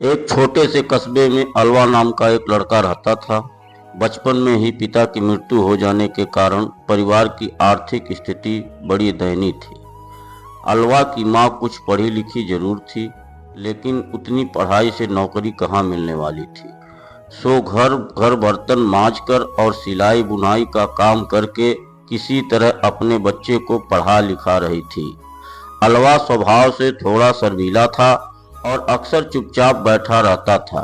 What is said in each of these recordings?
एक छोटे से कस्बे में अलवा नाम का एक लड़का रहता था। बचपन में ही पिता की मृत्यु हो जाने के कारण परिवार की आर्थिक स्थिति बड़ी दयनीय थी। अलवा की माँ कुछ पढ़ी लिखी जरूर थी, लेकिन उतनी पढ़ाई से नौकरी कहाँ मिलने वाली थी। सो घर घर बर्तन मांजकर और सिलाई बुनाई का काम करके किसी तरह अपने बच्चे को पढ़ा लिखा रही थी। अलवा स्वभाव से थोड़ा शर्मीला था और अक्सर चुपचाप बैठा रहता था।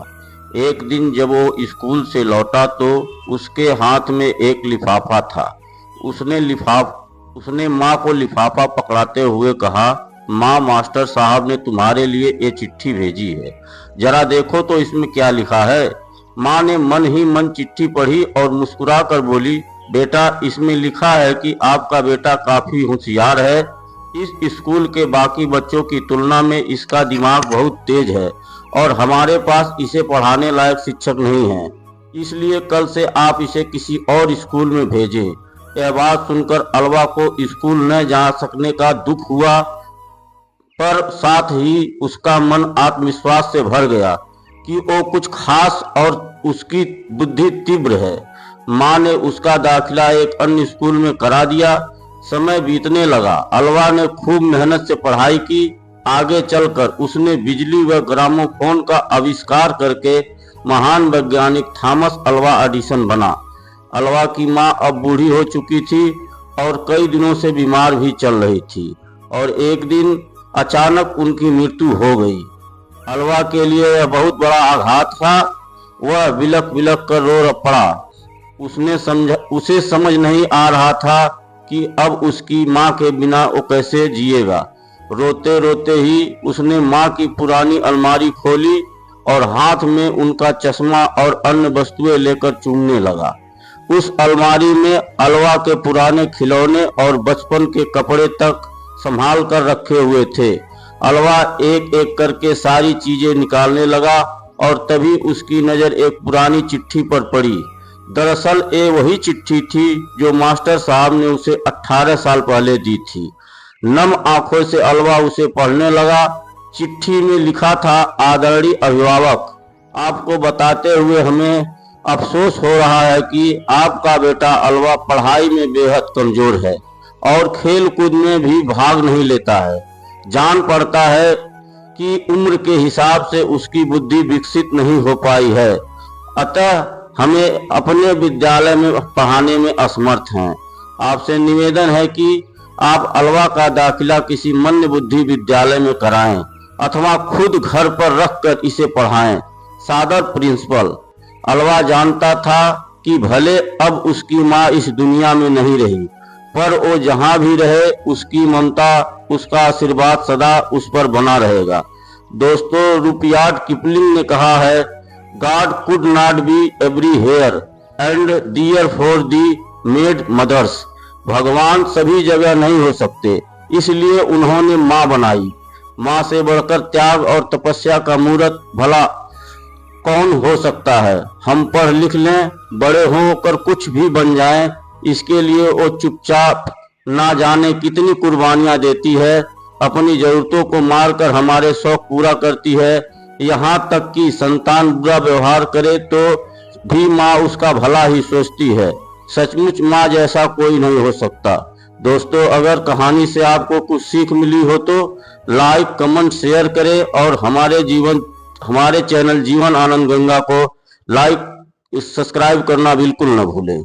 एक दिन जब वो स्कूल से लौटा तो उसके हाथ में एक लिफाफा था। उसने माँ को लिफाफा पकड़ाते हुए कहा, माँ, मास्टर साहब ने तुम्हारे लिए ये चिट्ठी भेजी है, जरा देखो तो इसमें क्या लिखा है। माँ ने मन ही मन चिट्ठी पढ़ी और मुस्कुरा कर बोली, बेटा, इसमें लिखा है कि आपका बेटा काफी होशियार है। इस स्कूल के बाकी बच्चों की तुलना में इसका दिमाग बहुत तेज है और हमारे पास इसे पढ़ाने लायक शिक्षक नहीं है, इसलिए कल से आप इसे किसी और स्कूल में भेजें। यह बात सुनकर अलवा को स्कूल न जा सकने का दुख हुआ, पर साथ ही उसका मन आत्मविश्वास से भर गया कि वो कुछ खास और उसकी बुद्धि तीव्र है। माँ ने उसका दाखिला एक अन्य स्कूल में करा दिया। समय बीतने लगा। अलवा ने खूब मेहनत से पढ़ाई की। आगे चलकर उसने बिजली व ग्रामोफोन का आविष्कार करके महान वैज्ञानिक थॉमस अल्वा एडिसन बना। अलवा की माँ अब बूढ़ी हो चुकी थी और कई दिनों से बीमार भी चल रही थी और एक दिन अचानक उनकी मृत्यु हो गई। अलवा के लिए यह बहुत बड़ा आघात था। वह बिलख बिलख कर रो पड़ा। उसे समझ नहीं आ रहा था कि अब उसकी माँ के बिना वो कैसे जिएगा। रोते रोते ही उसने माँ की पुरानी अलमारी खोली और हाथ में उनका चश्मा और अन्य वस्तुएं लेकर चूमने लगा। उस अलमारी में अलवा के पुराने खिलौने और बचपन के कपड़े तक संभाल कर रखे हुए थे। अलवा एक एक करके सारी चीजें निकालने लगा और तभी उसकी नजर एक पुरानी चिट्ठी पर पड़ी। दरअसल ये वही चिट्ठी थी जो मास्टर साहब ने उसे 18 साल पहले दी थी। नम आंखों से अलवा उसे पढ़ने लगा। चिट्ठी में लिखा था, आदरणीय अभिभावक, आपको बताते हुए हमें अफसोस हो रहा है कि आपका बेटा अलवा पढ़ाई में बेहद कमजोर है और खेल कूद में भी भाग नहीं लेता है। जान पड़ता है कि उम्र के हिसाब से उसकी बुद्धि विकसित नहीं हो पाई है, अतः हमें अपने विद्यालय में पढ़ाने में असमर्थ हैं। आपसे निवेदन है कि आप अलवा का दाखिला किसी मंद बुद्धि विद्यालय में कराएं अथवा खुद घर पर रखकर इसे पढ़ाएं। सादर, प्रिंसिपल। अलवा जानता था कि भले अब उसकी माँ इस दुनिया में नहीं रही, पर वो जहाँ भी रहे उसकी ममता, उसका आशीर्वाद सदा उस पर बना रहेगा। दोस्तों, रुडयार्ड किपलिंग ने कहा है, God could not be everywhere and therefore the made mothers। भगवान सभी जगह नहीं हो सकते, इसलिए उन्होंने माँ बनाई। माँ से बढ़कर त्याग और तपस्या का मूर्त भला कौन हो सकता है। हम पढ़ लिख लें, बड़े होकर कुछ भी बन जाएं, इसके लिए वो चुपचाप ना जाने कितनी कुर्बानियां देती है। अपनी जरूरतों को मारकर हमारे शौक पूरा करती है। यहाँ तक कि संतान बुरा व्यवहार करे तो भी माँ उसका भला ही सोचती है। सचमुच माँ जैसा कोई नहीं हो सकता। दोस्तों, अगर कहानी से आपको कुछ सीख मिली हो तो लाइक, कमेंट, शेयर करें और हमारे चैनल जीवन आनंद गंगा को लाइक, सब्सक्राइब करना बिल्कुल न भूलें।